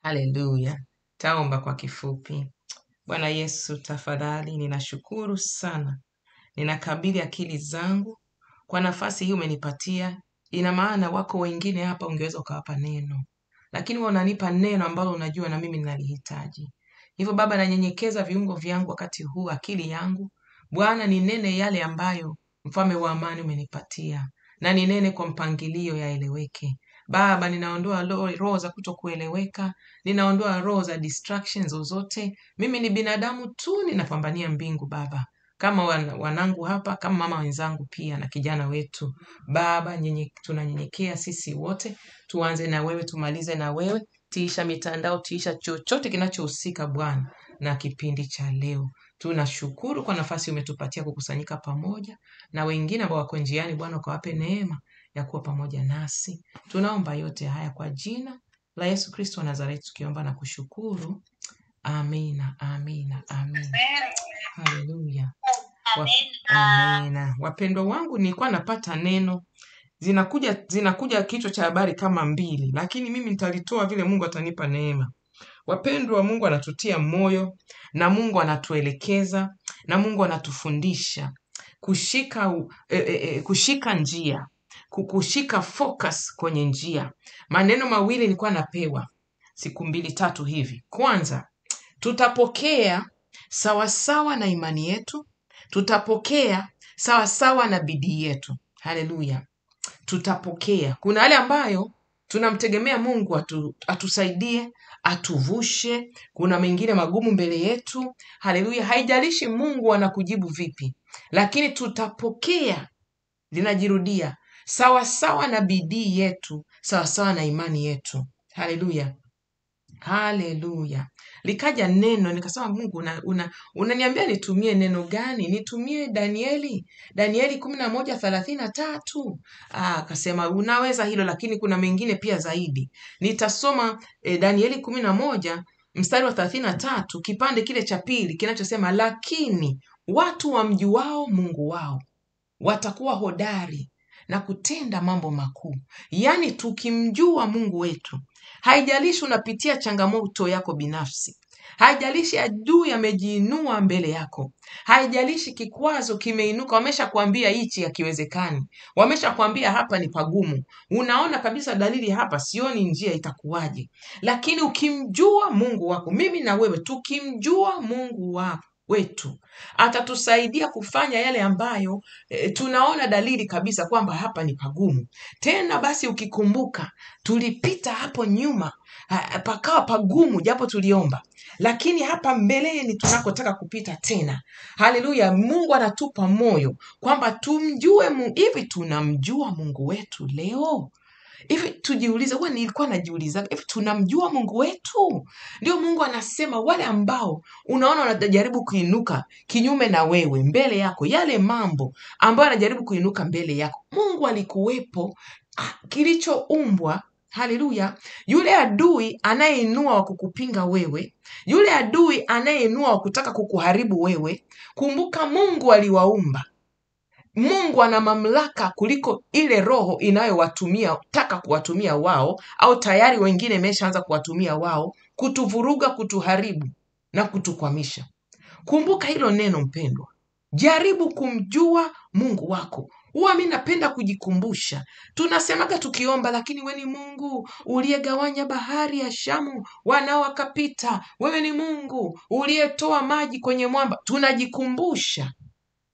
Haleluya. Taomba kwa kifupi. Bwana Yesu, tafadhali ninashukuru sana. Ninakabidhi akili zangu kwa nafasi hii umenipatia. Ina maana wako wengine hapa ungeweza ukawapa neno, lakini wewe unanipa neno ambalo unajua na mimi ninalihitaji. Hivyo Baba, nanyenyekeza viungo vyangu wakati huu, akili yangu Bwana, ninene yale ambayo mfalme wa amani umenipatia, na ninene kwa mpangilio yaeleweke. Baba, ninaondoa roho za kutokueleweka, ninaondoa roho za distractions zozote. Mimi ni binadamu tu, ninapambania mbingu Baba, kama wanangu hapa, kama mama wenzangu pia na kijana wetu. Baba, tunanyenyekea sisi wote, tuanze na wewe, tumalize na wewe. Tiisha mitandao, tiisha chochote kinachohusika Bwana na kipindi cha leo. Tunashukuru kwa nafasi umetupatia kukusanyika pamoja na wengine ambao wako njiani. Bwana, ukawape neema ya kuwa pamoja nasi. Tunaomba yote haya kwa jina la Yesu Kristo wa Nazareti, tukiomba na kushukuru. Amina, amina, amina. Haleluya. Amina. Wapendwa wangu, nilikuwa napata neno zinakuja kichwa cha habari kama 2, lakini mimi nitalitoa vile Mungu atanipa neema. Wapendwa, Mungu anatutia moyo na Mungu anatuelekeza na Mungu anatufundisha kushika njia, kushika focus kwenye njia. Maneno mawili nilikuwa napewa siku 2-3 hivi. Kwanza, tutapokea sawasawa na imani yetu, tutapokea sawasawa na bidii yetu. Haleluya. Tutapokea. Kuna yale ambayo tunamtegemea Mungu atusaidie, atuvushe. Kuna mengine magumu mbele yetu. Haleluya. Haijalishi Mungu anakujibu vipi, lakini tutapokea, linajirudia, sawasawa na bidii yetu, sawasawa na imani yetu. Haleluya. Haleluya. Likaja neno, nikasema Mungu unaniambia nitumie neno gani? Nitumie Danieli 11:33. Akasema unaweza hilo, lakini kuna mengine pia zaidi. Nitasoma Danieli 11:33, kipande kile cha pili kinachosema, lakini watu wamjuao Mungu wao watakuwa hodari na kutenda mambo makuu. Yaani tukimjua Mungu wetu, haijalishi unapitia changamoto yako binafsi, haijalishi adui amejiinua mbele yako, haijalishi kikwazo kimeinuka, wameshakwambia hichi hakiwezekani, wameshakwambia hapa ni pagumu, unaona kabisa dalili hapa sioni njia, itakuwaje? Lakini ukimjua Mungu wako, mimi na wewe tukimjua Mungu wetu, atatusaidia kufanya yale ambayo tunaona dalili kabisa kwamba hapa ni pagumu. Tena basi ukikumbuka, tulipita hapo nyuma pakawa pagumu japo tuliomba, lakini hapa mbeleni tunakotaka kupita tena. Haleluya. Mungu anatupa moyo kwamba tumjue Mungu. Hivi tunamjua Mungu wetu leo? Hivi tujiulize, nilikuwa najiuliza, hivi tunamjua Mungu wetu? Ndio Mungu anasema wale ambao unaona wanajaribu kuinuka kinyume na wewe, mbele yako, yale mambo ambayo anajaribu kuinuka mbele yako, Mungu alikuwepo. Kilichoumbwa, haleluya, yule adui anayeinua wa kukupinga wewe, yule adui anayeinua wa kutaka kukuharibu wewe, kumbuka Mungu aliwaumba. Mungu ana mamlaka kuliko ile roho inayowatumia, taka kuwatumia wao, au tayari wengine meshaanza kuwatumia wao, kutuvuruga, kutuharibu na kutukwamisha. Kumbuka hilo neno mpendwa. Jaribu kumjua Mungu wako. Mimi napenda kujikumbusha. Tunasemaga tukiomba, lakini wewe ni Mungu uliyegawanya bahari ya Shamu wanao wakapita. Wewe ni Mungu uliyetoa maji kwenye mwamba. Tunajikumbusha.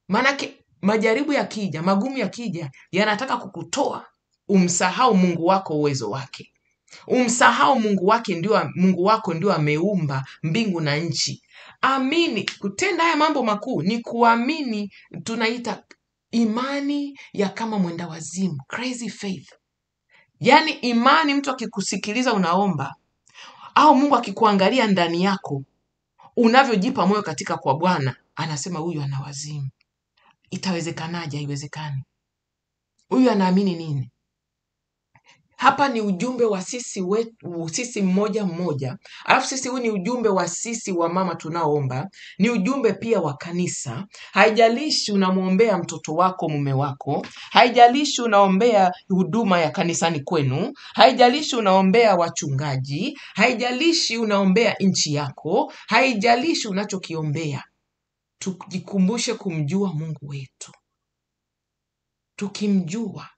Manake majaribu yakija, magumu yakija, yanataka kukutoa umsahau Mungu wako, uwezo wake. Umsahau Mungu wako ndio ameumba mbingu na nchi. Amini, kutenda haya mambo makuu ni kuamini. Tunaita imani ya kama mwenda wazimu, crazy faith. Yaani imani, mtu akikusikiliza unaomba, au Mungu akikuangalia ndani yako unavyojipa moyo katika kwa Bwana, anasema huyu ana wazimu. Itawezekanaje? Haiwezekani. Huyu anaamini nini? Hapa ni ujumbe wa sisi wetu, sisi mmoja mmoja. Alafu sisi huu ni ujumbe wa sisi wa mama tunaoomba, ni ujumbe pia wa kanisa. Haijalishi unamwombea mtoto wako, mume wako, haijalishi unaombea huduma ya kanisani kwenu, haijalishi unaombea wachungaji, haijalishi unaombea nchi yako, haijalishi unachokiombea. Tujikumbushe kumjua Mungu wetu. Tukimjua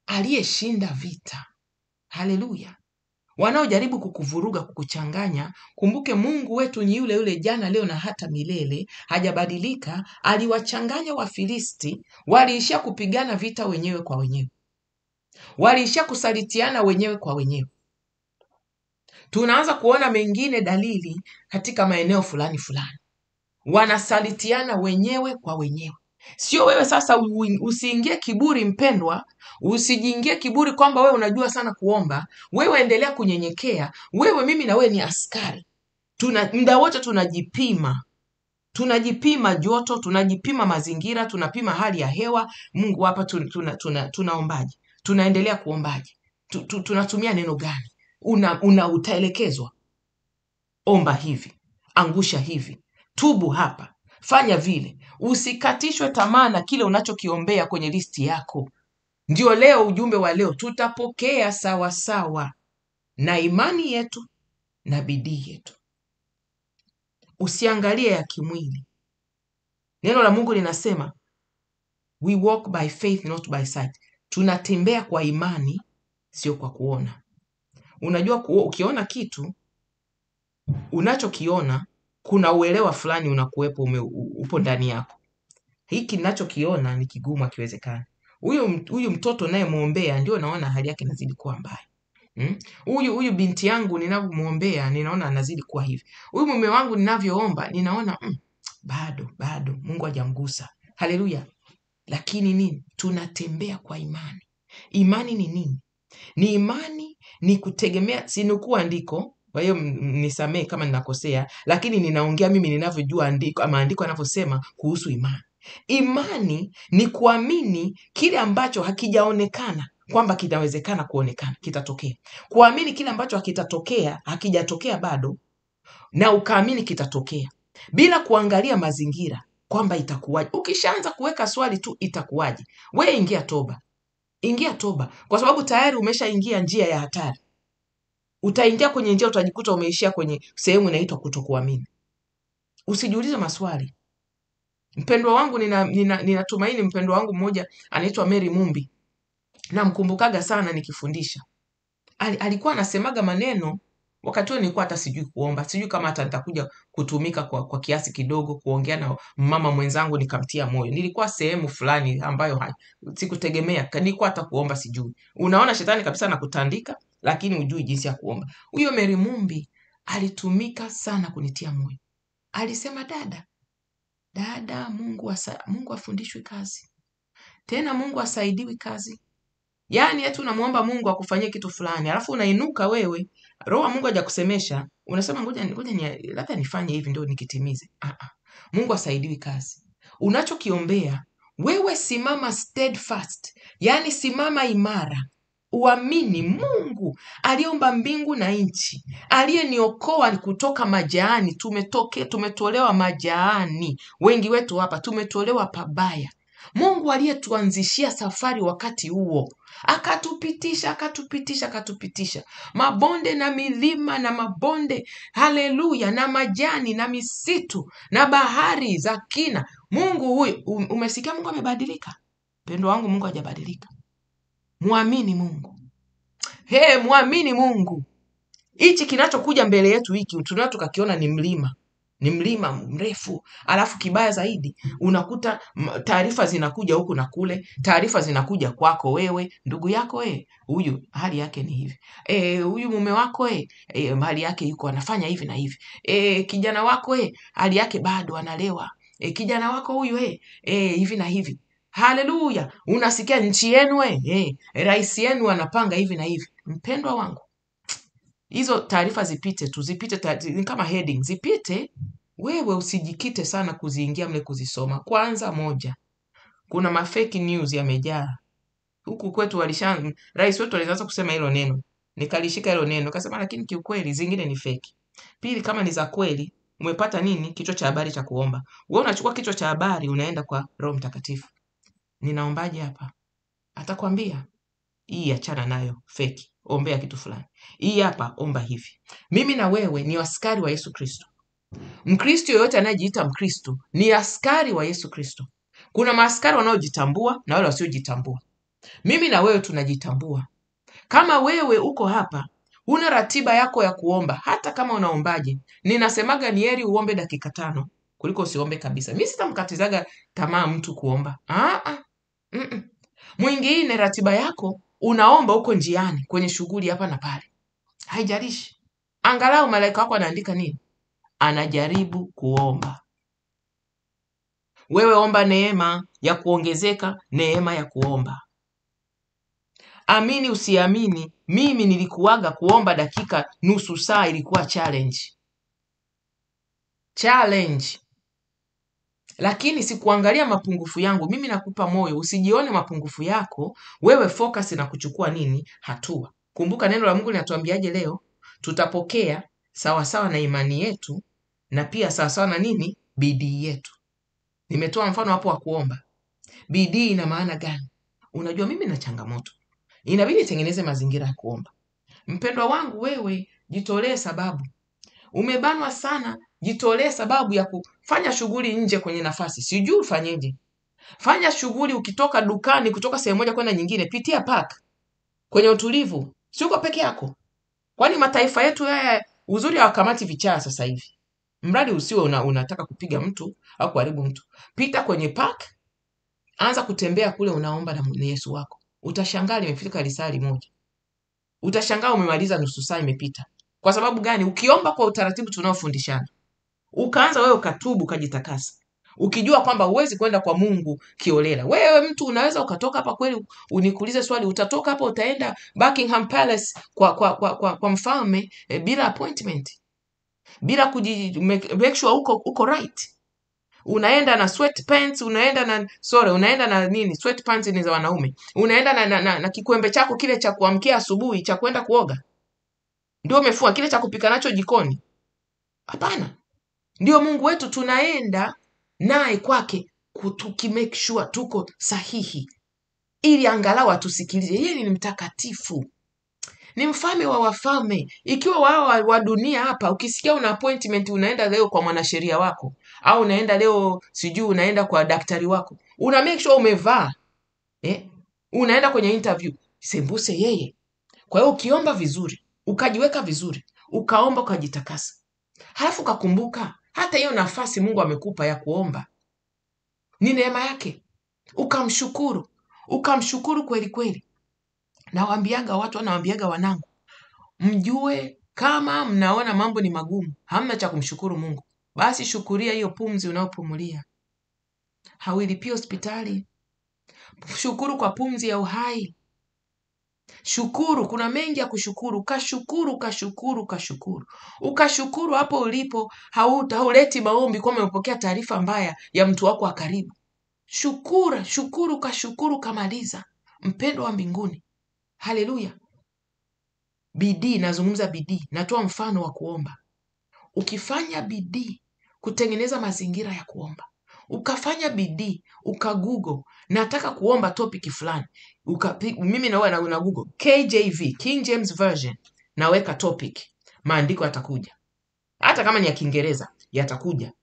aliyeshinda vita. Haleluya. Wanaojaribu kukuvuruga, kukuchanganya, kumbuke Mungu wetu ni yule yule jana, leo na hata milele, hajabadilika. Aliwachanganya Wafilisti, waliishia kupigana vita wenyewe kwa wenyewe. Waliishia kusalitiana wenyewe kwa wenyewe. Tunaanza kuona mengine dalili katika maeneo fulani fulani. Wanasalitiana wenyewe kwa wenyewe. Sio wewe sasa usiingie kiburi mpendwa, usijiingie kiburi kwamba wewe unajua sana kuomba. Wewe endelea kunyenyekea. Wewe, mimi na wewe ni askari. Muda wote tunajipima joto, tunajipima mazingira, tunapima hali ya hewa. Mungu hapa tunaombaje? Tunaendelea kuombaje? Tunatumia neno gani? Utaelekezwa. Omba hivi, angusha hivi, tubu hapa, fanya vile. Usikatishwe tamaa na kile unachokiombea kwenye listi yako. Ndio leo ujumbe wa leo, tutapokea sawa sawa na imani yetu na bidii yetu. Usiangalie ya kimwili. Neno la Mungu linasema we walk by faith not by sight. Tunatembea kwa imani, sio kwa kuona. Unajua ukiona kitu, unachokiona kuna uelewa fulani unakuwepo, upo ndani yako. Hiki ninachokiona ni kigumu, kiwezekana. Huyu mtoto naye muombea, ndio naona hali yake inazidi kuwa mbaya. Huyu binti yangu ninavyomuombea, ninaona anazidi kuwa hivi. Huyu mume wangu ninavyoomba, ninaona bado Mungu hajamgusa. Haleluya. Lakini nini? Tunatembea kwa imani. Imani ni nini? Ni imani ni kutegemea, sinukuu andiko, kwa hiyo nisamee kama ninakosea, lakini ninaongea mimi ninavyojua andiko, ama andiko yanavyosema kuhusu imani. Imani ni kuamini kile ambacho hakijaonekana kwamba kinawezekana kuonekana, kitatokea. Kuamini kile ambacho hakijatokea bado, na ukaamini kitatokea, bila kuangalia mazingira kwamba itakuwaje. Ukishaanza kuweka swali tu itakuwaje, wewe ingia toba, kwa sababu tayari umeshaingia njia ya hatari. Utaingia kwenye njia, utajikuta umeishia kwenye sehemu inaitwa kutokuamini. Usijiulize maswali. Mpendwa wangu, ninatumaini mpendwa wangu mmoja anaitwa Mary Mumbi, namkumbukaga sana nikifundisha. Alikuwa anasemaga maneno wakati huo nilikuwa hata sijui kuomba, sijui kama hata nitakuja kutumika kwa kiasi kidogo kuongea na mama mwenzangu nikamtia moyo. Nilikuwa sehemu fulani ambayo sikutegemea, nilikuwa hata kuomba sijui. Unaona shetani kabisa anakutandika, lakini hujui jinsi ya kuomba. Huyo Mary Mumbi alitumika sana kunitia moyo. Alisema, dada, Mungu afundishwi kazi. Tena Mungu asaidiwi kazi. Yaani eti unamuomba Mungu akufanyie kitu fulani, alafu unainuka wewe, Roho wa Mungu hajakusemesha, unasema ngoja labda nifanye hivi ndio nikitimize. Mungu asaidiwi kazi. Unachokiombea wewe, simama steadfast, yaani simama imara. Uamini Mungu aliyeumba mbingu na nchi, aliyeniokoa kutoka majaani. Tumetolewa majaani, wengi wetu hapa tumetolewa pabaya. Mungu aliyetuanzishia safari wakati huo, akatupitisha mabonde na milima na mabonde, haleluya, na majani na misitu na bahari za kina. Mungu huyu, umesikia Mungu amebadilika? Pendo wangu, Mungu hajabadilika. Muamini Mungu. Muamini Mungu. Hichi kinachokuja mbele yetu hiki tunao tukakiona ni mlima mrefu, alafu kibaya zaidi unakuta taarifa zinakuja huku na kule, taarifa zinakuja kwako wewe, ndugu yako huyu hali yake ni hivi, huyu mume wako hali yake yuko anafanya hivi na hivi, kijana wako hali yake bado analewa, kijana wako huyu hivi na hivi. Haleluya. Unasikia nchi yenu rais yenu anapanga hivi na hivi. Mpendwa wangu, hizo taarifa zipite ni kama heading, zipite. Wewe usijikite sana kuziingia mle kuzisoma. Kwanza, moja, kuna mafake news yamejaa. Huku kwetu rais wetu alianza kusema hilo neno. Nikalishika hilo neno, akasema lakini kiukweli zingine ni fake. Pili, kama ni za kweli, umepata nini? Kichwa cha habari cha kuomba. Wewe unachukua kichwa cha habari unaenda kwa Roho Mtakatifu. Ninaombaje hapa? Atakwambia, hii achana nayo, fake. Ombea kitu fulani. Hii hapa omba hivi. Mimi na wewe ni askari wa Yesu Kristo. Mkristo yoyote anayejiita Mkristo ni askari wa Yesu Kristo. Kuna maaskari wanaojitambua na wale wasiojitambua. Mimi na wewe tunajitambua. Kama wewe uko hapa, una ratiba yako ya kuomba, hata kama unaombaje, ninasemaga ni heri uombe dakika 5 kuliko usiombe kabisa. Mimi sitamkatizaga tamaa mtu kuomba. Mwingine ratiba yako unaomba uko njiani kwenye shughuli hapa na pale. Haijalishi. Angalau malaika wako anaandika nini? Anajaribu kuomba. Wewe omba neema ya kuongezeka, neema ya kuomba. Amini usiamini, mimi nilikuwaga kuomba dakika nusu saa ilikuwa challenge. Lakini sikuangalia mapungufu yangu. Mimi nakupa moyo, usijione mapungufu yako, wewe focus na kuchukua nini? Hatua. Kumbuka neno la Mungu linatuambiaje leo? Tutapokea sawasawa na imani yetu na pia sawasawa na nini? Bidii yetu. Nimetoa mfano hapo wa kuomba. Bidii ina maana gani? Unajua mimi na changamoto. Inabidi nitengeneze mazingira ya kuomba. Mpendwa wangu, wewe jitolee sababu. Umebanwa sana, jitolee sababu ya kufanya shughuli nje kwenye nafasi. Sijui ufanyeje. Fanya shughuli ukitoka dukani, kutoka sehemu moja kwenda nyingine, pitia park. Kwenye utulivu, si uko peke yako. Kwani mataifa yetu haya uzuri hawakamati vichaa sasa hivi. Mradi usiwe unataka kupiga mtu au kuharibu mtu. Pita kwenye park, anza kutembea kule unaomba na Yesu wako. Utashangaa imefika risali moja. Utashangaa umemaliza nusu saa imepita. Kwa sababu gani? Ukiomba kwa utaratibu tunaofundishana. Ukaanza wewe ukatubu, ukajitakasa. Ukijua kwamba huwezi kwenda kwa Mungu kiolela. Wewe mtu unaweza ukatoka hapa kweli, unikuulize swali, utatoka hapa utaenda Buckingham Palace kwa mfalme bila appointment. Bila make sure uko right. Unaenda na sweatpants, unaenda na nini? Sweatpants ni za wanaume. Unaenda na kikwembe chako kile cha kuamkia asubuhi cha kwenda kuoga. Ndio umefua kile cha kupika nacho jikoni. Hapana. Ndio Mungu wetu tunaenda naye kwake tukimake sure tuko sahihi. Ili angalau atusikilize. Yeye ni mtakatifu. Ni mfalme wa wafalme. Ikiwa wao wa dunia hapa, ukisikia una appointment unaenda leo kwa mwanasheria wako, au unaenda leo sijui unaenda kwa daktari wako, una make sure umevaa. Unaenda kwenye interview, sembuse yeye. Kwa hiyo ukiomba vizuri, ukajiweka vizuri, ukaomba ukajitakasa. Halafu ukakumbuka hata hiyo nafasi Mungu amekupa ya kuomba ni neema yake. Ukamshukuru kweli kweli. Nawaambiaga watu, nawaambiaga wanangu, mjue kama mnaona mambo ni magumu, hamna cha kumshukuru Mungu, basi shukuria hiyo pumzi unaopumulia. Hauilipii hospitali. Shukuru kwa pumzi ya uhai. Shukuru, kuna mengi ya kushukuru. Kashukuru. Ukashukuru hapo ulipo, hauleti maombi kwa umepokea taarifa mbaya ya mtu wako wa karibu. Kashukuru kamaliza. Mpendo wa mbinguni. Haleluya. Bidii, nazungumza bidii. Natoa mfano wa kuomba. Ukifanya bidii kutengeneza mazingira ya kuomba, ukafanya bidii ukagoogle nataka kuomba topic fulani, mimi na Google KJV, King James Version, naweka topic, maandiko yatakuja. Hata kama ni ya Kiingereza yatakuja.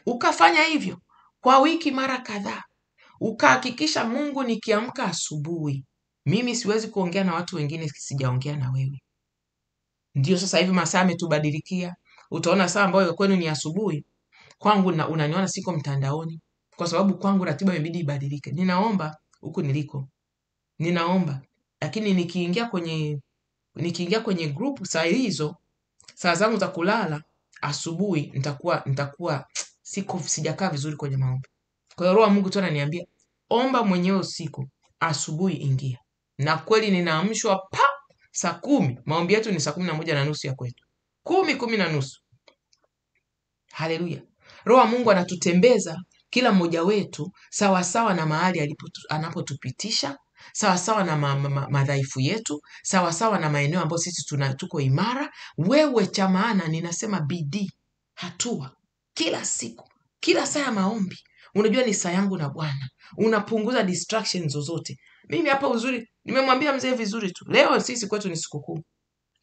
Ukafanya hivyo kwa wiki mara kadhaa, ukahakikisha Mungu, nikiamka asubuhi mimi siwezi kuongea na watu wengine sijaongea na wewe. Ndio sasa hivi masaa yametubadilikia. Utaona saa ambayo kwenu ni asubuhi, kwangu unaniona siko mtandaoni, kwa sababu kwangu ratiba imebidi ibadilike. Ninaomba huku niliko. Ninaomba. Lakini nikiingia kwenye group saa hizo, saa zangu za kulala asubuhi nitakuwa sijakaa vizuri kwenye maombi. Kwa hiyo Roho Mungu tu ananiambia, omba mwenyewe usiku, asubuhi ingia. Na kweli ninaamshwa saa 10. Maombi yetu ni saa 11:30 ya kwetu. 10:10:30. Haleluya. Roho Mungu anatutembeza kila mmoja wetu sawasawa na mahali anapotupitisha, sawasawa na madhaifu yetu, sawasawa na maeneo ambayo sisi tuko imara. Wewe cha maana ninasema bidii, hatua, kila siku, kila saa ya maombi. Unajua ni saa yangu na Bwana. Unapunguza distractions zozote. Mimi hapa uzuri, nimemwambia mzee vizuri tu. Leo sisi kwetu ni sikukuu.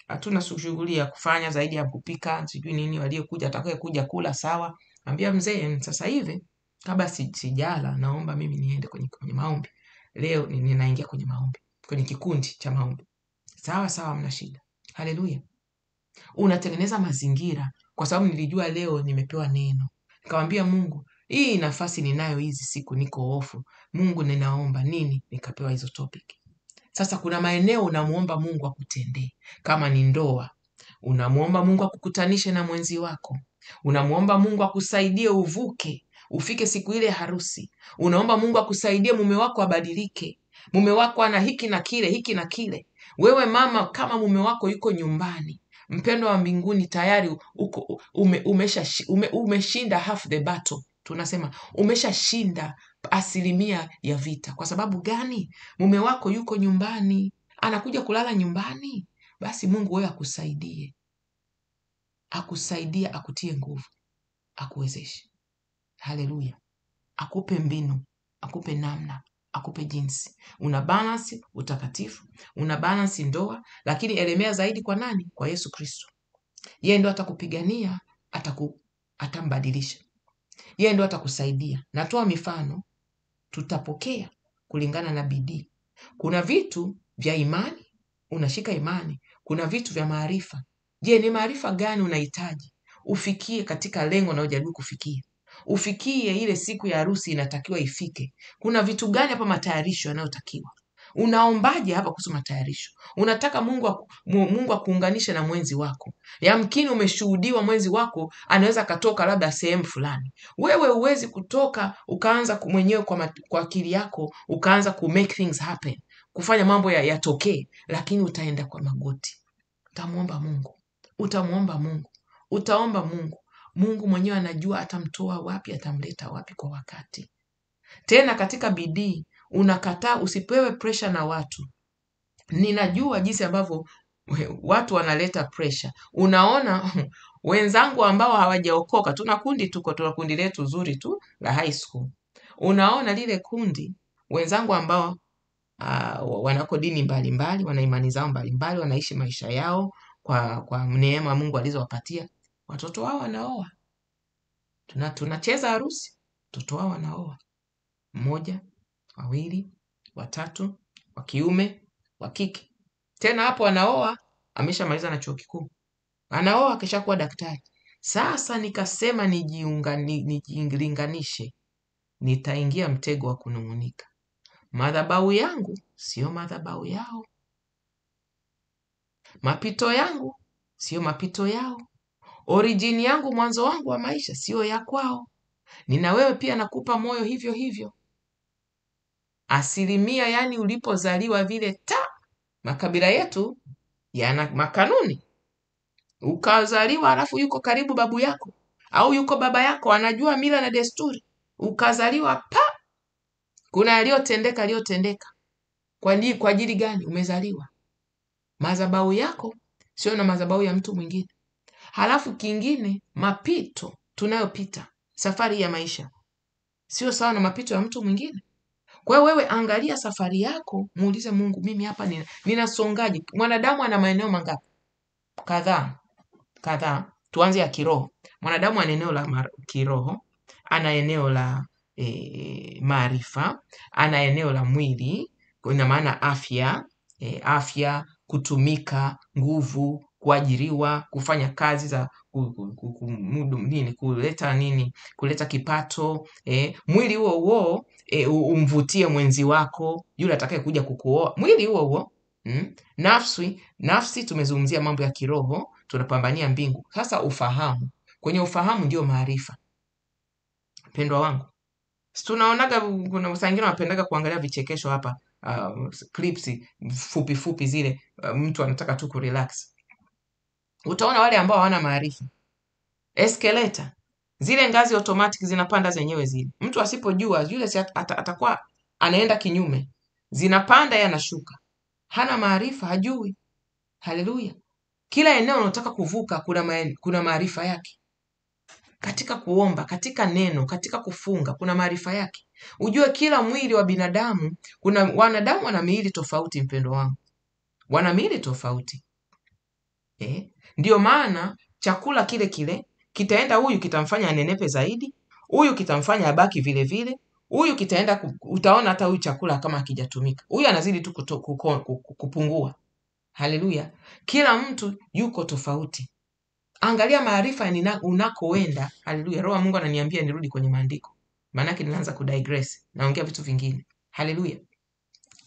Hatuna shughuli ya kufanya zaidi ya kupika, sijui nini, waliokuja atakaye kuja kula sawa. Ambia mzee, sasa hivi kabla sijala naomba mimi niende kwenye maombi. Leo ninaingia kwenye maombi, kwenye kikundi cha maombi. Sawa sawa, mna shida. Haleluya. Unatengeneza mazingira, kwa sababu nilijua leo nimepewa neno. Nikamwambia Mungu, hii nafasi ninayo hizi siku niko ofu. Mungu ninaomba nini? Nikapewa hizo topic. Sasa kuna maeneo unamuomba Mungu akutendee. Kama ni ndoa, unamuomba Mungu akukutanishe na mwenzi wako. Unamuomba Mungu akusaidie uvuke, ufike siku ile harusi. Unaomba Mungu akusaidie mume wako abadilike. Mume wako ana hiki na kile, hiki na kile. Wewe mama, kama mume wako yuko nyumbani, mpendo wa mbinguni, tayari umeshinda half the battle. Tunasema umeshashinda 1% ya vita. Kwa sababu gani? Mume wako yuko nyumbani, anakuja kulala nyumbani. Basi Mungu wewe akusaidie, akutie nguvu, akuwezeshe. Haleluya. Akupe mbinu, akupe namna, akupe jinsi. Una balance utakatifu, una balance ndoa, lakini elemea zaidi kwa nani? Kwa Yesu Kristo. Yeye ndo atakupigania, atambadilisha. Yeye ndo atakusaidia. Natoa mifano, tutapokea kulingana na bidii. Kuna vitu vya imani, unashika imani. Kuna vitu vya maarifa. Je, ni maarifa gani unahitaji ufikie katika lengo unalojaribu kufikia? Ufikie ile siku ya harusi inatakiwa ifike. Kuna vitu gani hapa matayarisho yanayotakiwa? Unaombaje hapa kuhusu matayarisho? Unataka Mungu akuunganishe na mwenzi wako. Yamkini umeshuhudiwa mwenzi wako anaweza katoka labda sehemu fulani. Wewe huwezi kutoka ukaanza mwenyewe kwa akili yako ukaanza ku make things happen, kufanya mambo yatokee, lakini utaenda kwa magoti. Utamuomba Mungu. Utaomba Mungu. Mungu mwenyewe anajua atamtoa wapi, atamleta wapi kwa wakati. Tena katika bidii unakataa, usipewe pressure na watu. Ninajua jinsi ambavyo watu wanaleta pressure. Unaona wenzangu ambao hawajaokoka, tuna kundi letu zuri tu la high school. Unaona lile kundi, wenzangu ambao wanako dini mbalimbali, wana imani zao mbalimbali, wanaishi maisha yao kwa neema Mungu alizowapatia. Watoto wao wanaoa. Tunacheza harusi, watoto wao wanaoa. 1, 2, 3, wa kiume, wa kike. Tena hapo anaoa ameshamaliza na chuo kikuu. Anaoa kisha kuwa daktari. Sasa nikasema nijilinganishe. Nitaingia mtego wa kunung'unika. Madhabahu yangu sio madhabahu yao. Mapito yangu sio mapito yao. Origin yangu, mwanzo wangu wa maisha sio ya kwao. Nina wewe pia nakupa moyo hivyo hivyo. 1%, yani ulipozaliwa vile makabila yetu yana makanuni. Ukazaliwa alafu yuko karibu babu yako au yuko baba yako anajua mila na desturi. Ukazaliwa kuna aliyotendeka. Kwa ajili gani umezaliwa? Madhabahu yako sio na madhabahu ya mtu mwingine. Halafu kingine, mapito tunayopita, safari ya maisha sio sawa na mapito ya mtu mwingine. Kwa hiyo wewe angalia safari yako, muulize Mungu, mimi hapa ninasongaje? Mwanadamu ana maeneo mangapi? Kadhaa. Tuanze ya kiroho. Mwanadamu ana eneo la kiroho, ana eneo la maarifa, ana eneo la mwili, ina maana afya, kutumika, nguvu, kuajiriwa, kufanya kazi za kuleta kipato. Mwili huo umvutie mwenzi wako yule atakaye kuja kukuoa. Mwili huo nafsi tumezungumzia mambo ya kiroho, tunapambania mbingu. Sasa ufahamu, kwenye ufahamu ndio maarifa. Pendwa wangu, tunaonaga kuna saa nyingine wapendaga kuangalia vichekesho hapa, clips fupi zile, mtu anataka tu kurelax. Utaona wale ambao hawana maarifa, escalator Zile ngazi automatic zinapanda zenyewe zile. Mtu asipojua yule atakuwa anaenda kinyume. Zinapanda yeye anashuka. Hana maarifa, hajui. Haleluya. Kila eneo unataka kuvuka kuna maarifa yake. Katika kuomba, katika neno, katika kufunga kuna maarifa yake. Ujue kila mwili wa binadamu, wanadamu wana miili tofauti, mpendo wangu. Wana miili tofauti. Ndio maana chakula kile kile kitaenda, huyu kitamfanya anenepe zaidi, huyu kitamfanya abaki vile vile, huyu kitaenda utaona hata huyu chakula kama hakijatumika, huyu anazidi tu kupungua. Haleluya. Kila mtu yuko tofauti. Angalia maarifa unakoenda. Haleluya. Roho Mungu ananiambia nirudi kwenye maandiko. Maana yake ninaanza kudigress. Naongea vitu vingine. Haleluya.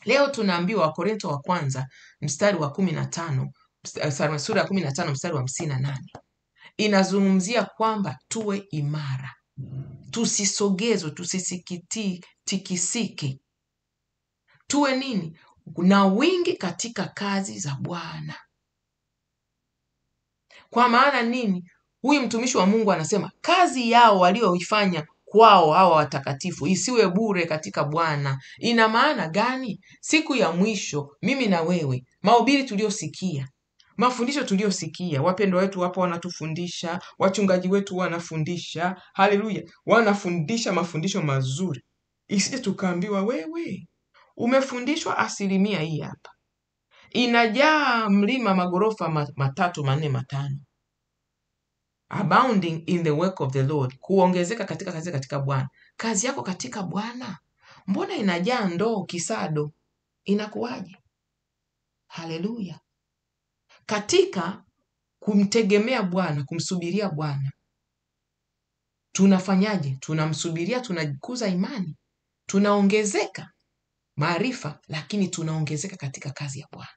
Leo tunaambiwa Wakorintho wa kwanza mstari wa 15, sura ya 15 mstari wa 58. Inazungumzia kwamba tuwe imara. Tusisogezwe, tusisikitike. Tuwe nini? Na wingi katika kazi za Bwana. Kwa maana nini? Huyu mtumishi wa Mungu anasema kazi yao walioifanya kwao hawa watakatifu isiwe bure katika Bwana. Ina maana gani? Siku ya mwisho, mimi na wewe, mahubiri tuliosikia, mafundisho tuliosikia, wapendwa wetu wapo wanatufundisha, wachungaji wetu wanafundisha, haleluya, wanafundisha mafundisho mazuri. Isije tukaambiwa wewe umefundishwa asilimia hii hapa. Inajaa mlima magorofa 3, 4, 5. Abounding in the work of the Lord. Kuongezeka katika Bwana. Kazi yako katika Bwana, mbona inajaa ndoo kisado? Inakuwaje? Haleluya. Katika kumtegemea Bwana, kumsubiria Bwana, tunafanyaje? Tunamsubiria, tunakuza imani, tunaongezeka maarifa, lakini tunaongezeka katika kazi ya Bwana.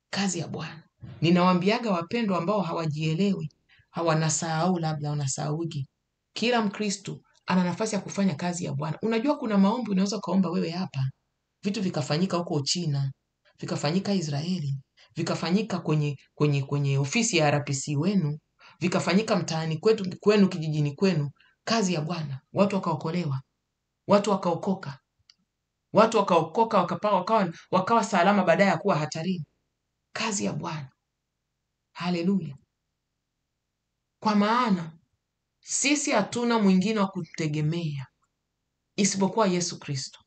Kazi ya Bwana. Ninawaambiaga wapendwa ambao hawajielewi, hawanasahau, labda wanasahaugi. Kila Mkristo ana nafasi ya kufanya kazi ya Bwana. Unajua kuna maombi unaweza kaomba wewe hapa, vitu vikafanyika huko China, vikafanyika Israeli, vikafanyika kwenye ofisi ya RPC wenu, vikafanyika mtaani kwenu, kijijini kwenu. Kazi ya Bwana. Watu wakaokolewa, watu wakaokoka, wakawa salama baadaye ya kuwa hatarini. Kazi ya Bwana. Haleluya. Kwa maana sisi hatuna mwingine wa kutegemea isipokuwa Yesu Kristo.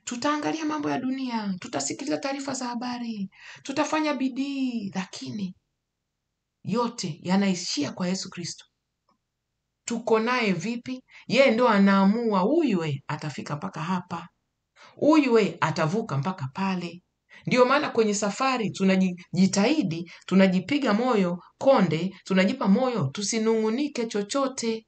Tutaangalia mambo ya dunia, tutasikiliza taarifa za habari, tutafanya bidii, lakini yote yanaishia kwa Yesu Kristo. Tuko naye vipi? Yeye ndo anaamua, huyu atafika mpaka hapa, huyu atavuka mpaka pale. Ndio maana kwenye safari tunajitahidi, tunajipiga moyo konde, tunajipa moyo tusinungunike chochote,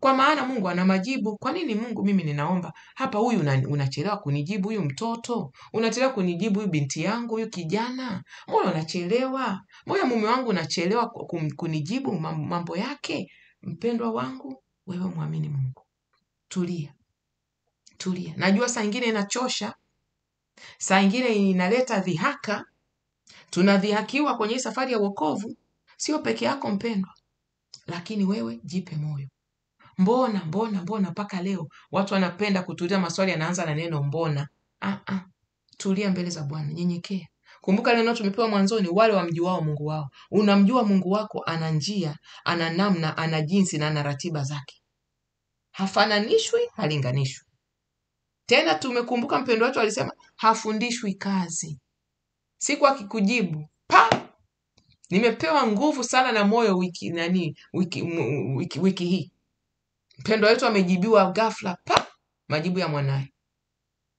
kwa maana Mungu ana majibu. Kwa nini Mungu mimi ninaomba hapa, huyu unachelewa kunijibu? Huyu mtoto unachelewa kunijibu? Huyu binti yangu, huyu kijana, mbona unachelewa? Mbona mume wangu unachelewa kunijibu mambo yake? Mpendwa wangu, wewe muamini Mungu. Tulia. Najua saa ingine inachosha, saa ingine inaleta dhihaka. Tunadhihakiwa kwenye safari ya wokovu. Sio peke yako mpendwa, lakini wewe jipe moyo. Mbona mpaka leo watu wanapenda kutulia maswali yanaanza na neno mbona. Tulia mbele za Bwana, nyenyekea. Kumbuka neno tumepewa mwanzoni, wale wamjuao Mungu wao. Unamjua Mungu wako, ana njia, ana namna, ana jinsi na ana ratiba zake. Hafananishwi, halinganishwi. Tena tumekumbuka mpendo wetu alisema hafundishwi kazi. Siku akikujibu, nimepewa nguvu sana na moyo wiki hii. Mpendo wetu amejibiwa ghafla, majibu ya mwanae.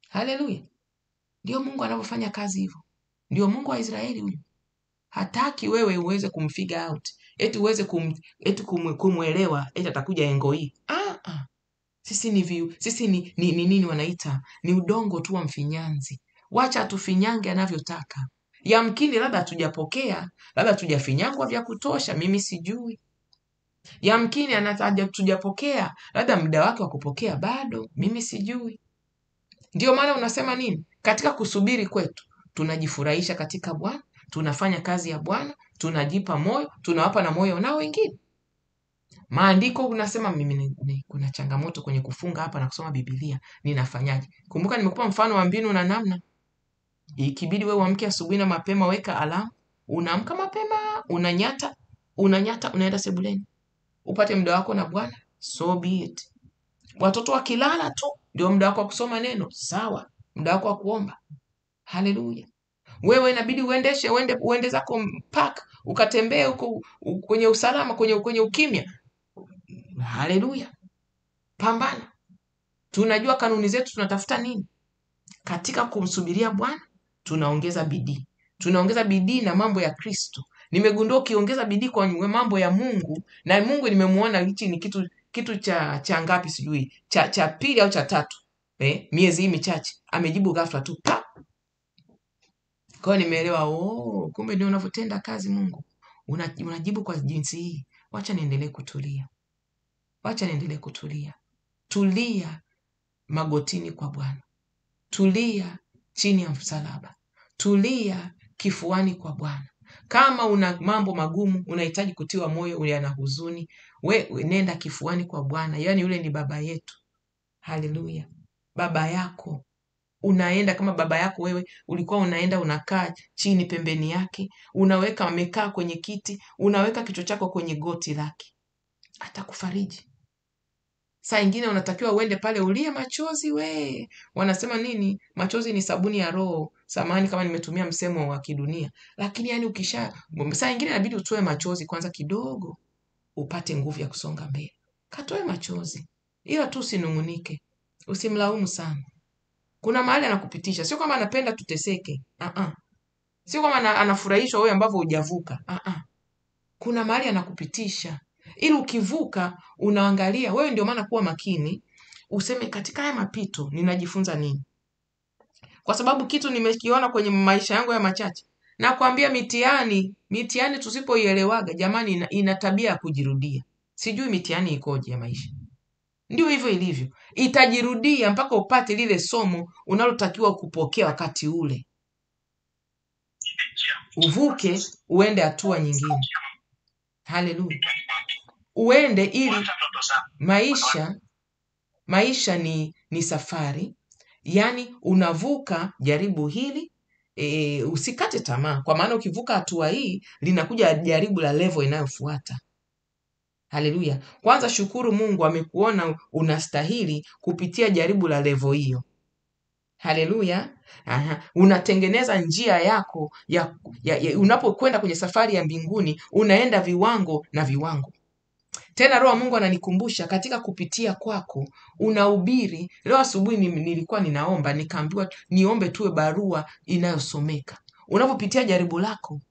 Haleluya. Ndio Mungu anavyofanya kazi hivyo. Ndio Mungu wa Israeli huyu. Hataki wewe uweze kumfigure out, eti uweze kumuelewa, eti atakuja engo hii. Sisi ni nini wanaita? Ni udongo tu wa mfinyanzi. Wacha atufinyange anavyotaka. Yamkini labda hatujapokea, labda hatujafinyangwa vya kutosha, mimi sijui. Yamkini hatujapokea, labda muda wake wa kupokea bado, mimi sijui. Ndio maana unasema nini? Katika kusubiri kwetu, tunajifurahisha katika Bwana, tunafanya kazi ya Bwana, tunajipa moyo, tunawapa na moyo nao wengine. Maandiko unasema mimi kuna changamoto kwenye kufunga hapa na kusoma Biblia, ninafanyaje? Kumbuka nimekupa mfano wa mbinu na namna. Ikibidi wewe uamke asubuhi na mapema, weka alamu, unaamka mapema, unanyata, unaenda sebuleni, upate muda wako na Bwana, so be it. Watoto wakilala tu ndio muda wako wa kusoma neno, sawa, muda wako wa kuomba. Haleluya. Wewe inabidi uende zako park, ukatembee huko kwenye usalama, kwenye ukimya. Haleluya. Pambana. Tunajua kanuni zetu, tunatafuta nini katika kumsubiria Bwana? Tunaongeza bidii na mambo ya Kristo. Nimegundua ukiongeza bidii kwa mambo ya Mungu, na Mungu nimemuona hichi ni kitu cha ngapi sijui, cha pili au cha tatu, miezi hii michache amejibu ghafla tu pa. Kwa hiyo nimeelewa, kumbe ndio unavyotenda kazi Mungu. Unajibu kwa jinsi hii. Wacha niendelee kutulia. Tulia magotini kwa Bwana. Tulia chini ya msalaba. Tulia kifuani kwa Bwana. Kama una mambo magumu, unahitaji kutiwa moyo, una huzuni, we nenda kifuani kwa Bwana. Yaani yule ni baba yetu. Haleluya. Baba yako. Unaenda kama baba yako wewe ulikuwa unaenda unakaa chini pembeni yake, amekaa kwenye kiti, unaweka kichwa chako kwenye goti lake. Atakufariji. Saa ingine unatakiwa uende pale ulie machozi Wanasema nini? Machozi ni sabuni ya roho. Samahani kama nimetumia msemo wa kidunia. Lakini yani saa ingine inabidi utoe machozi kwanza kidogo, upate nguvu ya kusonga mbele. Katoe machozi. Ila tu usinungunike. Usimlaumu sana. Kuna mahali anakupitisha. Sio kama anapenda tuteseke. Sio kama anafurahishwa wewe ambavyo hujavuka. Kuna mahali anakupitisha. Ili ukivuka unaangalia, wewe ndio maana kuwa makini, useme katika haya mapito ninajifunza nini? Kwa sababu kitu nimekiona kwenye maisha yangu ya machache. Na kuambia mitihani tusipoielewaga, jamani, ina tabia ya kujirudia. Sijui mitihani ikoje ya maisha. Ndio hivyo ilivyo. Itajirudia mpaka upate lile somo unalotakiwa kupokea wakati ule. Uvuke uende hatua nyingine. Haleluya. Uende ili maisha ni safari. Yani unavuka jaribu hili, usikate tamaa, kwa maana ukivuka hatua hii linakuja jaribu la level inayofuata. Haleluya. Kwanza shukuru Mungu amekuona unastahili kupitia jaribu la level hiyo. Haleluya. Unatengeneza njia yako unapokwenda kwenye safari ya mbinguni, unaenda viwango na viwango. Tena Roho Mungu ananikumbusha katika kupitia kwako unahubiri. Leo asubuhi nilikuwa ninaomba, nikaambiwa niombe tuwe barua inayosomeka. Unapopitia jaribu lako,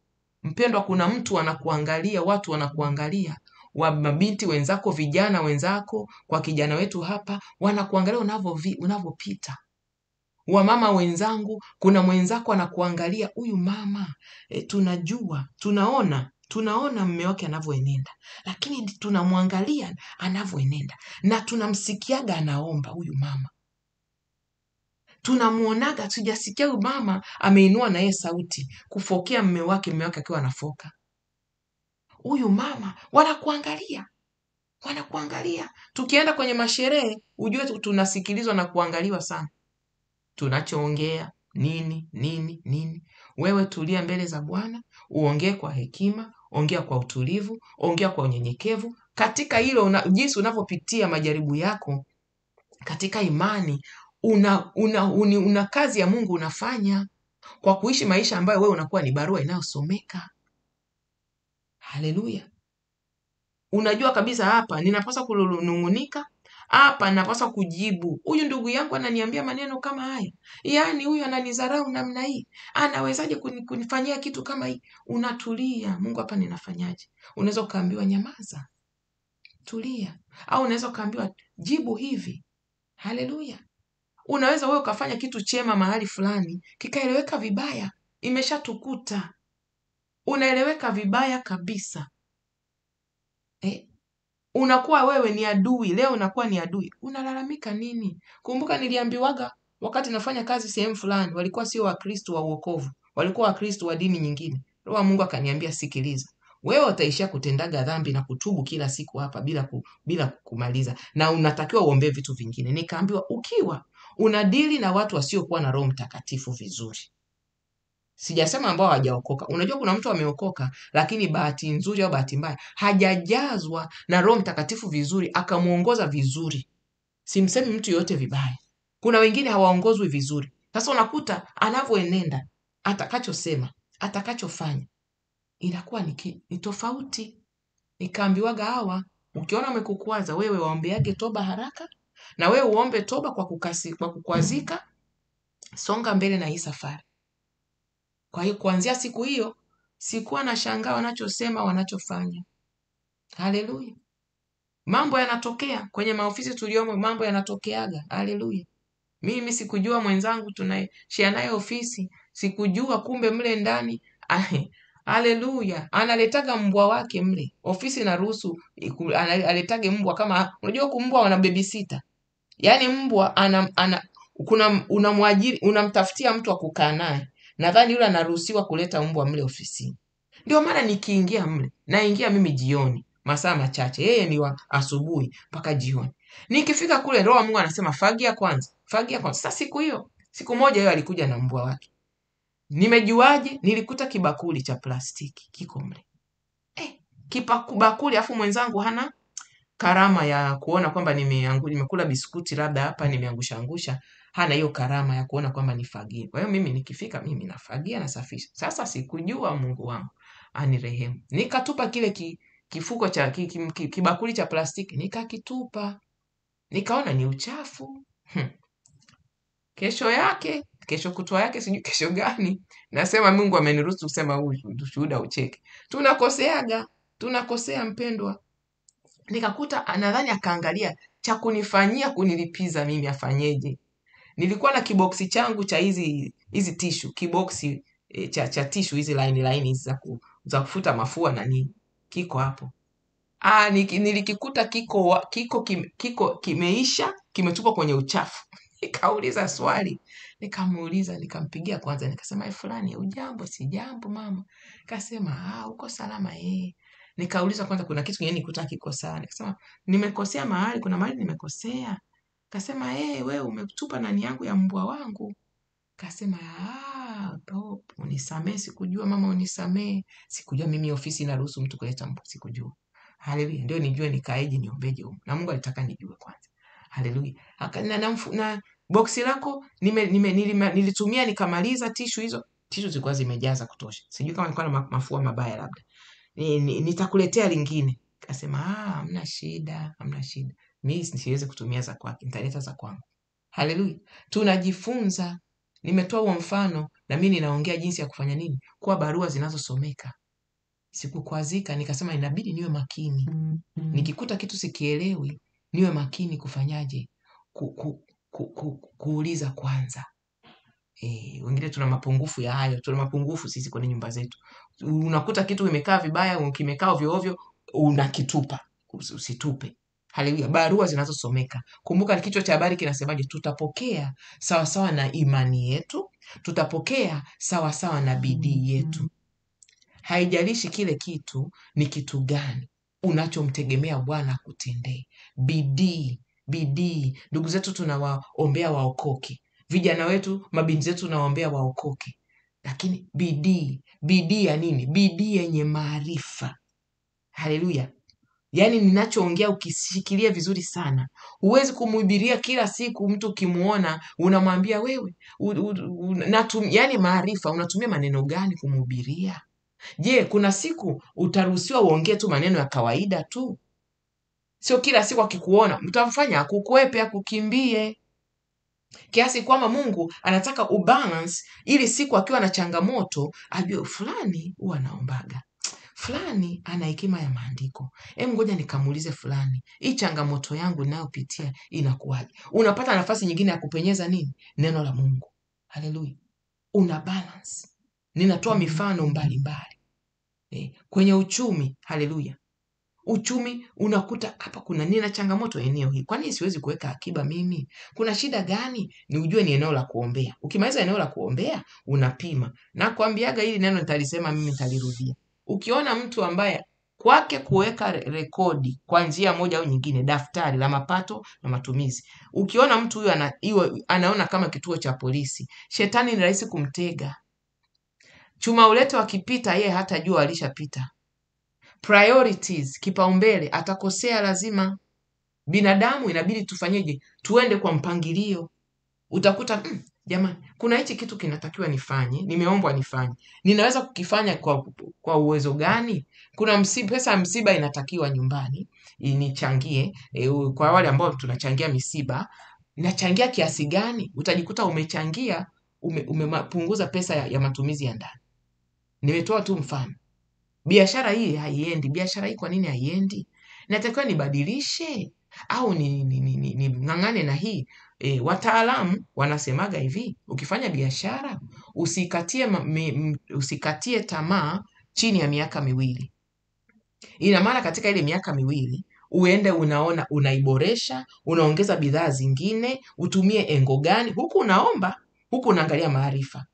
mpendwa, kuna mtu anakuangalia, watu wanakuangalia, mabinti wenzako, vijana wenzako, kwa kijana wetu hapa, wanakuangalia unavyopita. Wamama wenzangu, kuna mwenzako anakuangalia, huyu mama, tunajua, tunaona mume wake anavyoenenda, lakini tunamwangalia anavyoenenda na tunamsikiaga anaomba huyu mama. Tunamuonaga, tujasikia huyu mama ameinua na yeye sauti kufokea mume wake akiwa anafoka. Huyu mama wanakuangalia. Tukienda kwenye masherehe, ujue tunasikilizwa na kuangaliwa sana. Tunachoongea nini. Wewe tulia mbele za Bwana, uongee kwa hekima, ongea kwa utulivu, ongea kwa unyenyekevu. Katika hilo jinsi unavyopitia majaribu yako katika imani, una kazi ya Mungu unafanya kwa kuishi maisha ambayo wewe unakuwa ni barua inayosomeka. Haleluya. Unajua kabisa hapa ninapaswa kunungunika, hapa napaswa kujibu. Huyu ndugu yangu ananiambia maneno kama haya. Yaani huyu ananidharau namna hii. Anawezaje kunifanyia kitu kama hii? Unatulia. Mungu hapa ninafanyaje? Unaweza ukaambiwa nyamaza. Tulia. Au unaweza ukaambiwa jibu hivi. Haleluya. Unaweza wewe ukafanya kitu chema mahali fulani, kikaeleweka vibaya. Imeshatukuta. Unaeleweka vibaya kabisa. Unakuwa wewe ni adui. Leo unakuwa ni adui. Unalalamika nini? Kumbuka niliambiwaga wakati nafanya kazi sehemu fulani, walikuwa sio Wakristo wa uokovu, walikuwa Wakristo wa dini nyingine. Roho Mungu akaniambia, sikiliza, wewe utaishia kutendaga dhambi na kutubu kila siku hapa bila kumaliza, na unatakiwa uombee vitu vingine. Nikaambiwa ukiwa unadili na watu wasiokuwa na Roho Mtakatifu vizuri, sijasema ambao hawajaokoka. Unajua kuna mtu ameokoka lakini bahati nzuri au bahati mbaya hajajazwa na Roho Mtakatifu vizuri akamuongoza vizuri. Simsemi mtu yote vibaya. Kuna wengine hawaongozwi vizuri. Sasa unakuta anavyoenenda, atakachosema, atakachofanya inakuwa ni tofauti. Nikaambiwaga hawa, ukiona umekukwaza wewe waombeage toba haraka, na wewe uombe toba kwa kukwazika, songa mbele na hii safari. Kwa hiyo kuanzia siku hiyo sikuwa na shangaa wanachosema, wanachofanya. Haleluya. Mambo yanatokea kwenye maofisi tuliomo, mambo yanatokeaga. Haleluya. Mimi sikujua mwenzangu tunashare naye ofisi, sikujua kumbe mle ndani haleluya, analetaga mbwa wake mle ofisi, na ruhusu aletage mbwa. Kama unajua kumbwa wana babysitter, yani mbwa unamwajiri, unamtafutia mtu wa kukaa naye, nadhani yule anaruhusiwa kuleta mbwa mle ofisini. Ndio maana nikiingia mle, naingia mimi jioni masaa machache, yeye ni wa asubuhi mpaka jioni. Nikifika kule Roho Mungu anasema fagia kwanza, fagia kwanza. Sasa siku moja yeye alikuja na mbwa wake. Nimejuaje? Nilikuta kibakuli cha plastiki kiko mle. Kibakuli, afu mwenzangu hana karama ya kuona kwamba nimekula biskuti labda hapa nimeangusha, hana hiyo karama ya kuona kwamba nifagie. Kwa hiyo mimi nikifika, mimi nafagia, nasafisha. Sasa sikujua, Mungu wangu anirehemu, nikatupa kile kifuko cha kibakuli cha plastiki, nikakitupa. Nikaona ni uchafu. Kesho kutwa yake, sijui kesho gani, nasema Mungu ameniruhusu kusema huu ushuhuda ucheke. Tunakosea mpendwa. Nikakuta nadhani akaangalia cha kunifanyia, kunilipiza mimi afanyeje. Nilikuwa na kiboksi changu cha hizi tissue, kiboksi cha tissue hizi line hizi za kufuta mafua na nini, kiko hapo. Nilikikuta kiko kimeisha, kimetupwa kwenye uchafu. Nikauliza swali, nikamuuliza, nikampigia kwanza, nikasema fulani, ujambo? Si jambo mama. Kasema uko salama? Nikauliza kwanza kuna kitu kingine nikuta kiko sawa. Nikasema nimekosea mahali, kuna mahali nimekosea. Kasema wewe umetupa nani yangu ya mbwa wangu. Kasema unisamee, sikujua mama, unisamee. Sikujua mimi ofisi inaruhusu mtu kuleta mbwa, sikujua. Haleluya. Ndio nijue nikaeje, niombeje huko. Na Mungu alitaka nijue kwanza. Haleluya. Na boksi lako nilitumia nikamaliza tissue hizo. Tissue zilikuwa zimejaza kutosha. Sijui kama nilikuwa na mafua mabaya labda. Nitakuletea lingine. Akasema hamna shida. Mimi siwezi kutumia za kwake, nitaleta za kwangu. Haleluya. Tunajifunza. Nimetoa huo mfano na mimi ninaongea jinsi ya kufanya nini? Kwa barua zinazosomeka. Sikukwazika, nikasema inabidi niwe makini. Nikikuta kitu sikielewi, niwe makini kufanyaje? Kuuliza kwanza. Wengine tuna mapungufu ya hayo, tuna mapungufu sisi kwenye nyumba zetu. Unakuta kitu kimekaa vibaya, kimekaa ovyo ovyo, unakitupa. Usitupe. Haleluya. Barua zinazosomeka. Kumbuka kichwa cha habari kinasemaje? Tutapokea sawa sawa na imani yetu, tutapokea sawa sawa na bidii yetu. Haijalishi kile kitu ni kitu gani unachomtegemea Bwana kutendee. Bidii. Ndugu zetu tunawaombea waokoke. Vijana wetu, mabinti zetu tunawaombea waokoke. Lakini bidii ya nini? Bidii yenye maarifa. Haleluya. Yaani ninachoongea ukishikilia vizuri sana. Huwezi kumhubiria kila siku mtu ukimuona unamwambia wewe yaani maarifa, unatumia maneno gani kumhubiria? Je, kuna siku utaruhusiwa uongee tu maneno ya kawaida tu? Sio kila siku akikuona mtamfanya akukwepe, akukimbie. Kiasi kwamba Mungu anataka ubalance, ili siku akiwa na changamoto ajue fulani huwa anaombaga, fulani ana hekima ya maandiko. Ngoja nikamuulize fulani, hii changamoto yangu ninayopitia inakuwaje? Unapata nafasi nyingine ya kupenyeza nini? Neno la Mungu. Haleluya. Una balance. Ninatoa mifano mbalimbali. Kwenye uchumi, haleluya. Uchumi unakuta hapa nina changamoto eneo hii. Kwani siwezi kuweka akiba mimi? Kuna shida gani? Ni ujue ni eneo la kuombea. Ukimaliza eneo la kuombea, unapima. Na kuambiaga hili neno nitalisema mimi, nitalirudia. Ukiona mtu ambaye kwake kuweka rekodi kwa njia moja au nyingine, daftari la mapato na matumizi, ukiona mtu huyo anaona kama kituo cha polisi, shetani ni rahisi kumtega. Chuma ulete wakipita, yeye hata jua alishapita. Priorities, kipaumbele, atakosea lazima. Binadamu inabidi tufanyeje? Tuende kwa mpangilio. Utakuta jamani, kuna hichi kitu kinatakiwa nifanye, nimeombwa nifanye. Ninaweza kukifanya kwa uwezo gani? Kuna pesa ya msiba inatakiwa nyumbani, nichangie. Kwa wale ambao tunachangia misiba, nachangia kiasi gani? Utajikuta umechangia, umepunguza pesa ya matumizi ya ndani. Nimetoa tu mfano. Biashara hii haiendi. Biashara hii kwa nini haiendi? Natakiwa nibadilishe au ning'ang'ane na hii? Wataalamu wanasemaga hivi, ukifanya biashara usikatie tamaa chini ya miaka miwili. Ina maana katika ile miaka miwili uende unaona unaiboresha, unaongeza bidhaa zingine, utumie engo gani, huku unaomba, huku unaangalia maarifa.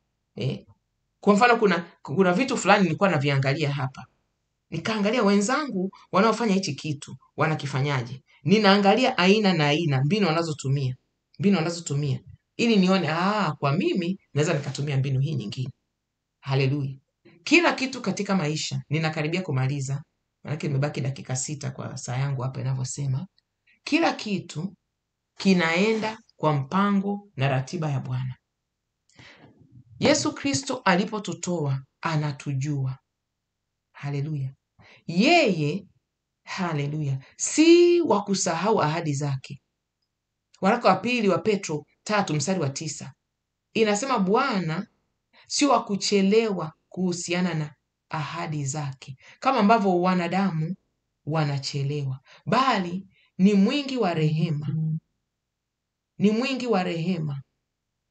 Kwa mfano kuna vitu fulani nilikuwa naviangalia hapa. Nikaangalia wenzangu wanaofanya hichi kitu, wanakifanyaje. Ninaangalia aina na aina, mbinu wanazotumia. Ili nione, kwa mimi naweza nikatumia mbinu hii nyingine. Haleluya. Kila kitu katika maisha, ninakaribia kumaliza. Maana nimebaki dakika 6 kwa saa yangu hapa inavyosema. Kila kitu kinaenda kwa mpango na ratiba ya Bwana. Yesu Kristo alipotutoa anatujua. Haleluya. Yeye, haleluya, si wa kusahau ahadi zake. Waraka wa pili wa Petro 3:9 inasema Bwana si wa kuchelewa kuhusiana na ahadi zake, kama ambavyo wanadamu wanachelewa, bali ni mwingi wa rehema. Ni mwingi wa rehema,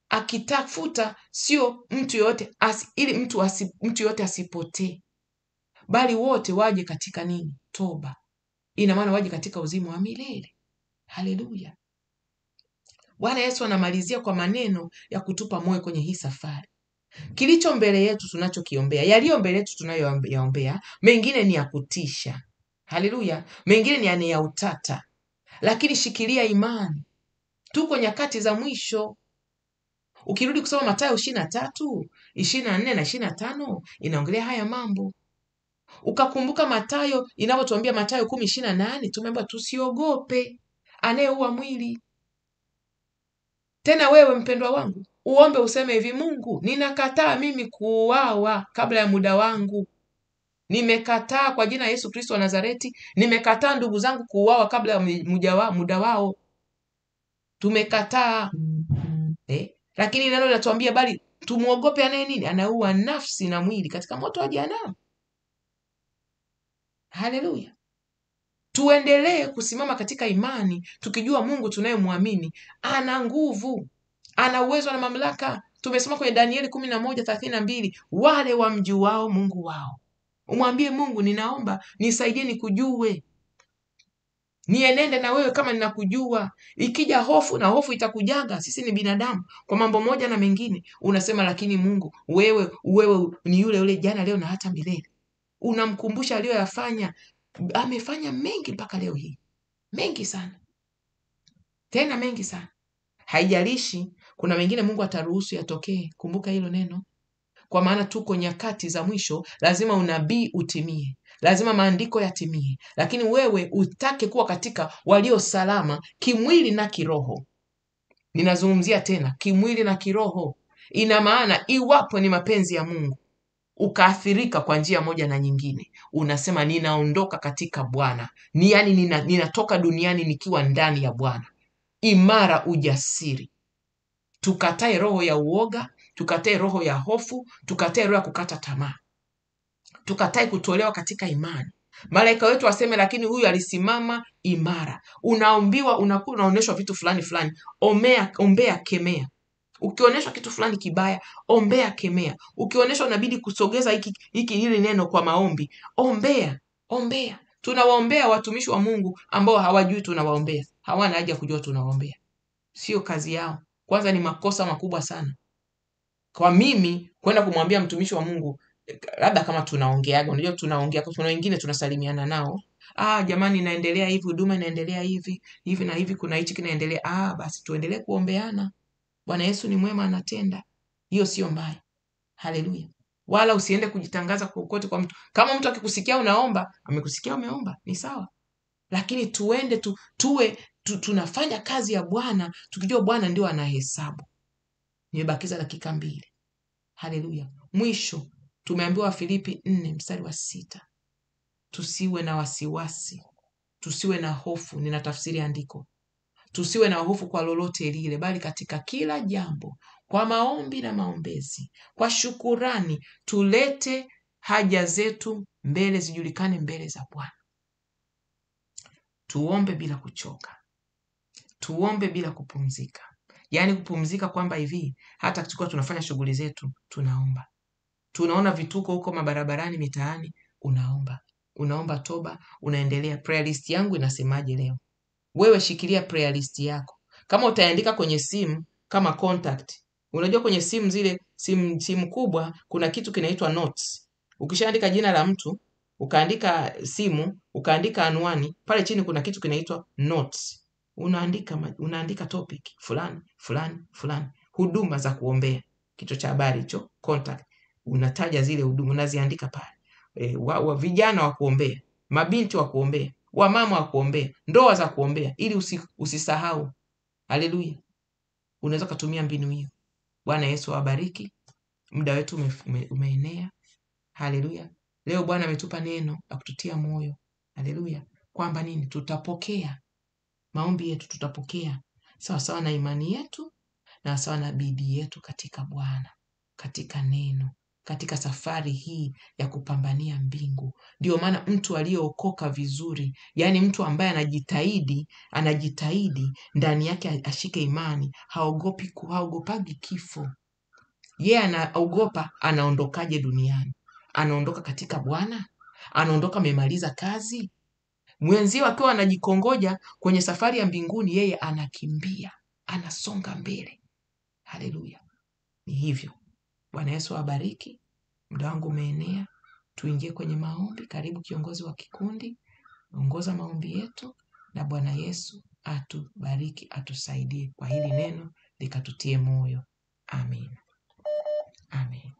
akitafuta sio mtu yote ili mtu yote asipotee, bali wote waje katika nini? Toba. Ina maana waje katika uzima wa milele. Haleluya. Bwana Yesu anamalizia kwa maneno ya kutupa moyo kwenye hii safari. Kilicho mbele yetu tunachokiombea, yaliyo mbele yetu tunayoyaombea, mengine ni ya kutisha. Haleluya. Mengine ni ya utata. Lakini shikilia imani. Tuko nyakati za mwisho. Ukirudi kusoma Mathayo 23, 24 na 25 inaongelea haya mambo. Ukakumbuka Mathayo inavyotuambia, Mathayo 10:28 tumeambiwa tusiogope anayeua mwili. Tena wewe mpendwa wangu, uombe useme hivi, Mungu, ninakataa mimi kuuawa kabla ya muda wangu. Nimekataa kwa jina Yesu Kristo wa Nazareti, nimekataa ndugu zangu kuuawa kabla ya muda wao. Tumekataa. Lakini neno linatuambia bali tumuogope anaye nini? Anaua nafsi na mwili katika moto wa jehanamu. Haleluya. Tuendelee kusimama katika imani tukijua Mungu tunayemwamini ana nguvu, ana uwezo na mamlaka. Tumesoma kwenye Danieli 11:32, wale wamjuao Mungu wao. Umwambie Mungu, ninaomba nisaidie nikujue, nienende na wewe kama ninakujua. Ikija hofu, na hofu itakujaga, sisi ni binadamu, kwa mambo moja na mengine. Unasema lakini Mungu, wewe ni yule jana, leo na hata milele. Unamkumbusha aliyoyafanya. Amefanya mengi mpaka leo hii, mengi sana, tena mengi sana. Haijalishi, kuna mengine Mungu ataruhusu yatokee. Kumbuka hilo neno, kwa maana tuko nyakati za mwisho. Lazima unabii utimie, lazima maandiko yatimie, lakini wewe utake kuwa katika walio salama kimwili na kiroho. Ninazungumzia tena kimwili na kiroho. Ina maana iwapo ni mapenzi ya Mungu ukaathirika kwa njia moja na nyingine, unasema ninaondoka katika Bwana. Ninatoka duniani nikiwa ndani ya Bwana. Imara, ujasiri. Tukatae roho ya uoga, tukatae roho ya hofu, tukatae roho ya kukata tamaa, tukatae kutolewa katika imani. Malaika wetu waseme lakini huyu alisimama imara. Unaombiwa, unaonyeshwa vitu fulani, ombea, kemea. Ukionyeshwa kitu fulani kibaya, ombea, kemea. Ukionyeshwa unabidi kusogeza hili neno kwa maombi, ombea. Tunawaombea watumishi wa Mungu ambao hawajui tunawaombea. Hawana haja kujua tunawaombea. Sio kazi yao. Kwanza ni makosa makubwa sana kwa mimi kwenda kumwambia mtumishi wa Mungu labda kama tunaongeaga, unajua tunaongea, kuna wengine tunasalimiana nao, jamani inaendelea hivi, huduma inaendelea hivi hivi na hivi, kuna hichi kinaendelea, basi tuendelee kuombeana. Bwana Yesu ni mwema, anatenda. Hiyo sio mbaya. Haleluya. Wala usiende kujitangaza kokote kwa mtu. Kama mtu akikusikia unaomba, amekusikia umeomba, ni sawa. Lakini tuende tunafanya kazi ya Bwana, tukijua Bwana ndio anahesabu. Nimebakiza dakika 2. Haleluya. Mwisho tumeambiwa Filipi 4:6. Tusiwe na wasiwasi, tusiwe na hofu. Nina tafsiri andiko. Tusiwe na hofu kwa lolote lile, bali katika kila jambo kwa maombi na maombezi, kwa shukurani, tulete haja zetu mbele, zijulikane mbele za Bwana. Tuombe bila kuchoka, tuombe bila kupumzika. Yaani kupumzika kwamba hivi hata tukiwa tunafanya shughuli zetu tunaomba. Tunaona vituko huko mabarabarani, mitaani, unaomba toba, unaendelea. Prayer list yangu inasemaje leo? Wewe shikilia prayer list yako. Kama utaandika kwenye simu kama contact, unajua kwenye simu zile simu kubwa kuna kitu kinaitwa notes. Ukishaandika jina la mtu, ukaandika simu, ukaandika anwani, pale chini kuna kitu kinaitwa notes. Unaandika topic fulani fulani fulani, huduma za kuombea, kichwa cha habari hicho, contact. Unataja zile huduma, unaziandika pale. Vijana wa kuombea, mabinti wa kuombea, wamama wa kuombea, ndoa za kuombea, ili usisahau. Haleluya. Unaweza kutumia mbinu hiyo. Bwana Yesu awabariki. Muda wetu umeenea. Haleluya. Leo Bwana ametupa neno la kututia moyo. Haleluya. Kwamba nini? Tutapokea maombi yetu, tutapokea sawa sawa na imani yetu na sawa na bidii yetu katika Bwana, katika neno, katika safari hii ya kupambania mbingu. Ndio maana mtu aliyeokoka vizuri, yani mtu ambaye anajitahidi ndani yake ashike imani, haogopagi kifo. Yeye anaogopa anaondokaje duniani? Anaondoka katika Bwana? Anaondoka amemaliza kazi? Mwenzio akiwa anajikongoja kwenye safari ya mbinguni, yeye anakimbia, anasonga mbele. Haleluya. Ni hivyo. Bwana Yesu awabariki. Muda wangu umeenea. Tuingie kwenye maombi. Karibu kiongozi wa kikundi, ongoza maombi yetu, na Bwana Yesu atubariki, atusaidie kwa hili neno likatutie moyo. Amen. Amen.